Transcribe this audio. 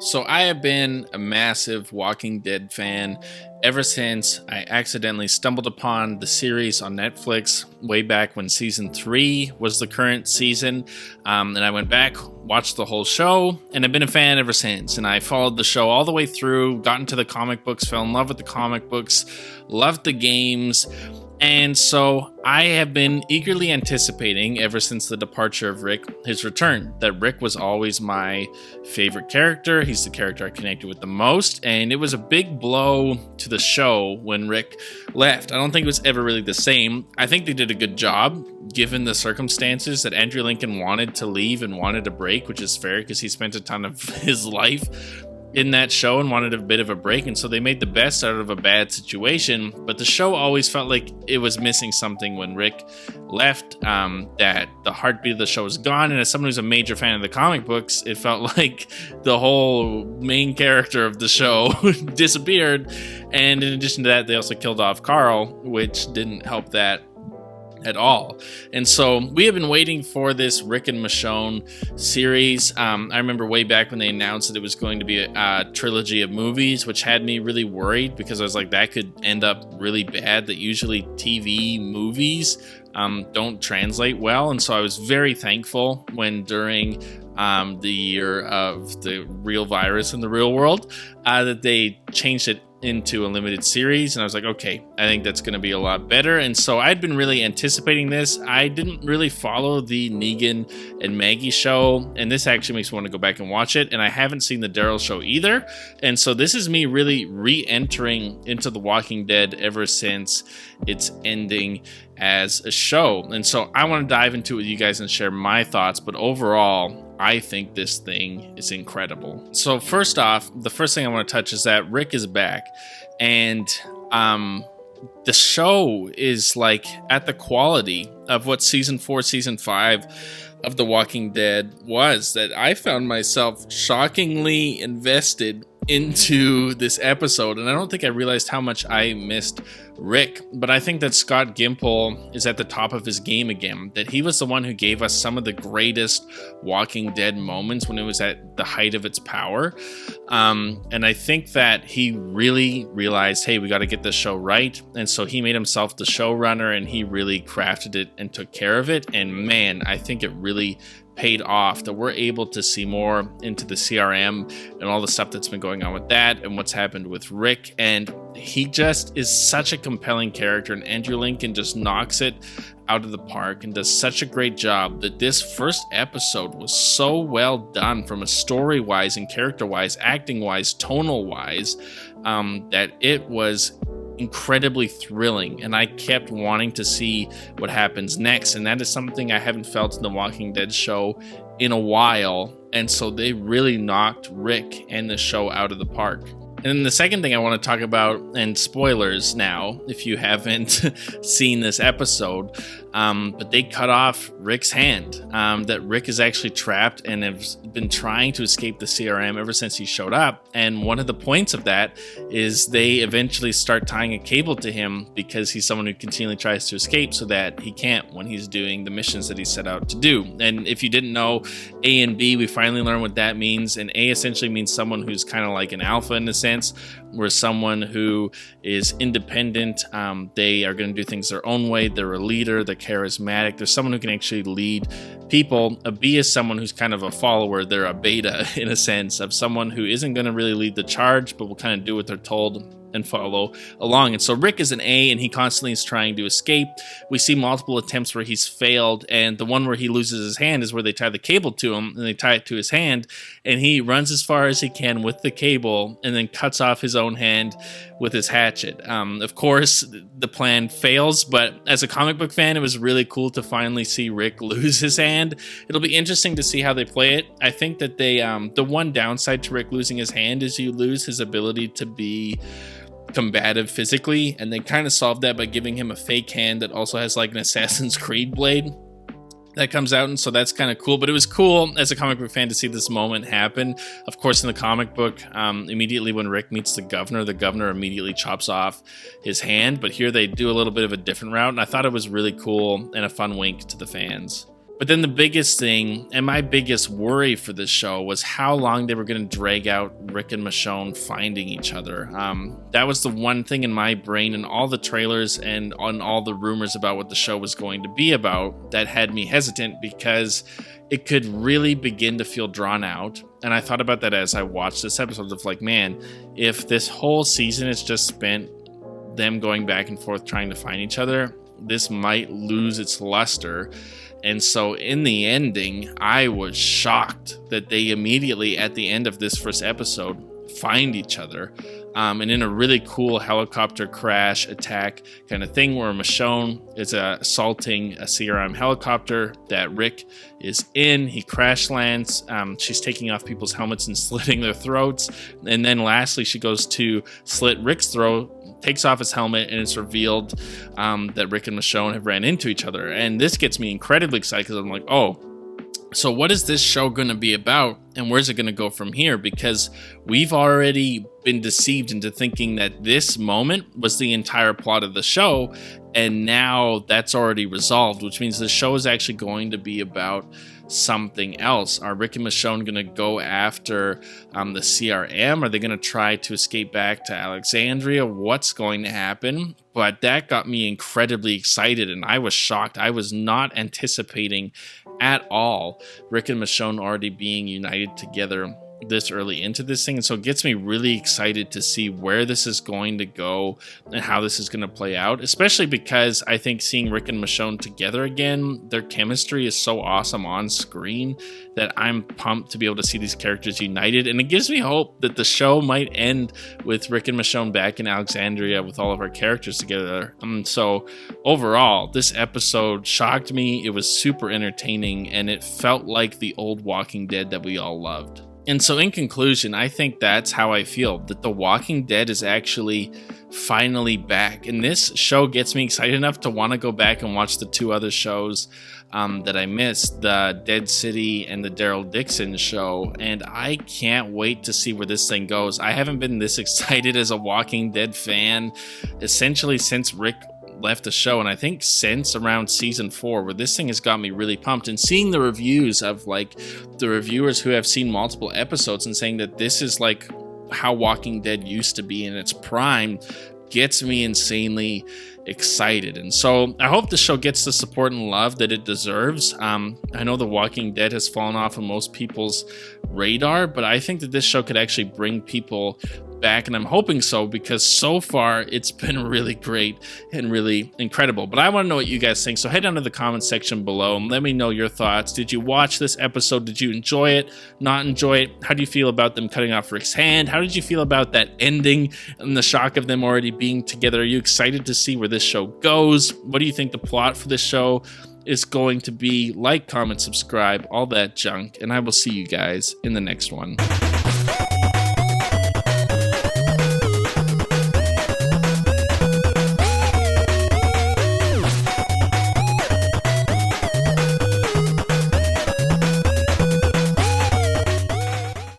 So I have been a massive Walking Dead fan ever since I accidentally stumbled upon the series on Netflix way back when season 3 was the current season. And I went back, watched the whole show, and I've been a fan ever since. And I followed the show all the way through, got into the comic books, fell in love with the comic books, loved the games. And so I have been eagerly anticipating ever since the departure of Rick, his return. That Rick was always my favorite character. He's the character I connected with the most. And it was a big blow to the show when Rick left. I don't think it was ever really the same. I think they did a good job given the circumstances that Andrew Lincoln wanted to leave and wanted a break, which is fair because he spent a ton of his life in that show and wanted a bit of a break, and so they made the best out of a bad situation. But the show always felt like it was missing something when Rick left, that the heartbeat of the show was gone. And as someone who's a major fan of the comic books, it felt like the whole main character of the show disappeared. And in addition to that, they also killed off Carl, which didn't help that at all. And so we have been waiting for this Rick and Michonne series. I remember way back when they announced that it was going to be a trilogy of movies, which had me really worried because I was like, that could end up really bad, that usually TV movies don't translate well. And so I was very thankful when during the year of the real virus in the real world that they changed it into a limited series, and I was like, okay, I think that's going to be a lot better. And so I'd been really anticipating this. I didn't really follow the Negan and Maggie show, and this actually makes me want to go back and watch it. And I haven't seen the Daryl show either, and so this is me really re-entering into The Walking Dead ever since its ending as a show. And so I want to dive into it with you guys and share my thoughts, but overall I think this thing is incredible. So first off, the first thing I want to touch is that Rick is back, and the show is like at the quality of what season 4, season 5 of The Walking Dead was, that I found myself shockingly invested into this episode, and I don't think I realized how much I missed Rick. But I think that Scott Gimple is at the top of his game again, that he was the one who gave us some of the greatest Walking Dead moments when it was at the height of its power. And I think that he really realized, hey, we got to get this show right. And so he made himself the showrunner, and he really crafted it and took care of it. And man, I think it really paid off, that we're able to see more into the CRM and all the stuff that's been going on with that and what's happened with Rick. And he just is such a compelling character, and Andrew Lincoln just knocks it out of the park and does such a great job that this first episode was so well done from a story-wise and character-wise, acting-wise, tonal-wise, that it was incredibly thrilling, and I kept wanting to see what happens next. And that is something I haven't felt in the Walking Dead show in a while, and so they really knocked Rick and the show out of the park. And then the second thing I want to talk about, and spoilers now if you haven't seen this episode, but they cut off Rick's hand. That Rick is actually trapped and has been trying to escape the CRM ever since he showed up. And one of the points of that is they eventually start tying a cable to him because he's someone who continually tries to escape so that he can't when he's doing the missions that he set out to do. And if you didn't know, A and B, we finally learned what that means. And A essentially means someone who's kind of like an alpha in a sense, where someone who is independent, they are going to do things their own way, they're a leader, they're charismatic, they're someone who can actually lead people. A B is someone who's kind of a follower, they're a beta in a sense, of someone who isn't going to really lead the charge but will kind of do what they're told and follow along. And so Rick is an A, and he constantly is trying to escape. We see multiple attempts where he's failed, and the one where he loses his hand is where they tie the cable to him, and they tie it to his hand, and he runs as far as he can with the cable and then cuts off his own hand with his hatchet. Of course, the plan fails, but as a comic book fan, it was really cool to finally see Rick lose his hand. It'll be interesting to see how they play it. I think that they, the one downside to Rick losing his hand is you lose his ability to be combative physically, and they kind of solved that by giving him a fake hand that also has like an Assassin's Creed blade that comes out, and so that's kind of cool. But it was cool as a comic book fan to see this moment happen. Of course, in the comic book, immediately when Rick meets the governor immediately chops off his hand, but here they do a little bit of a different route, and I thought it was really cool and a fun wink to the fans. But then the biggest thing and my biggest worry for this show was how long they were going to drag out Rick and Michonne finding each other. That was the one thing in my brain and all the trailers and on all the rumors about what the show was going to be about that had me hesitant, because it could really begin to feel drawn out. And I thought about that as I watched this episode of like, man, if this whole season is just spent them going back and forth trying to find each other, this might lose its luster. And so in the ending, I was shocked that they immediately at the end of this first episode find each other. And in a really cool helicopter crash attack kind of thing where Michonne is assaulting a CRM helicopter that Rick is in. He crash lands. She's taking off people's helmets and slitting their throats. And then lastly, she goes to slit Rick's throat, takes off his helmet, and it's revealed that Rick and Michonne have ran into each other. And this gets me incredibly excited because I'm like, oh, so what is this show going to be about, and where's it going to go from here? Because we've already been deceived into thinking that this moment was the entire plot of the show, and now that's already resolved, which means the show is actually going to be about something else. Are Rick and Michonne going to go after the CRM? Are they going to try to escape back to Alexandria? What's going to happen? But that got me incredibly excited, and I was shocked. I was not anticipating at all Rick and Michonne already being united together this early into this thing. And so it gets me really excited to see where this is going to go and how this is going to play out, especially because I think seeing Rick and Michonne together again, their chemistry is so awesome on screen that I'm pumped to be able to see these characters united. And it gives me hope that the show might end with Rick and Michonne back in Alexandria with all of our characters together. So overall, this episode shocked me. It was super entertaining, and it felt like the old Walking Dead that we all loved. And so in conclusion, I think that's how I feel, that The Walking Dead is actually finally back. And this show gets me excited enough to want to go back and watch the two other shows that I missed, the Dead City and the Daryl Dixon show. And I can't wait to see where this thing goes. I haven't been this excited as a Walking Dead fan essentially since Rick left the show, and I think since around season 4, where this thing has got me really pumped. And seeing the reviews of like the reviewers who have seen multiple episodes and saying that this is like how Walking Dead used to be in its prime gets me insanely excited. And so I hope the show gets the support and love that it deserves. I know The Walking Dead has fallen off of most people's radar, but I think that this show could actually bring people back, and I'm hoping so, because so far it's been really great and really incredible. But I want to know what you guys think, so head down to the comment section below and let me know your thoughts. Did you watch this episode? Did you enjoy it? Not enjoy it? How do you feel about them cutting off Rick's hand? How did you feel about that ending and the shock of them already being together? Are you excited to see where this show goes? What do you think the plot for this show is going to be? Like, comment, subscribe, all that junk, and I will see you guys in the next one.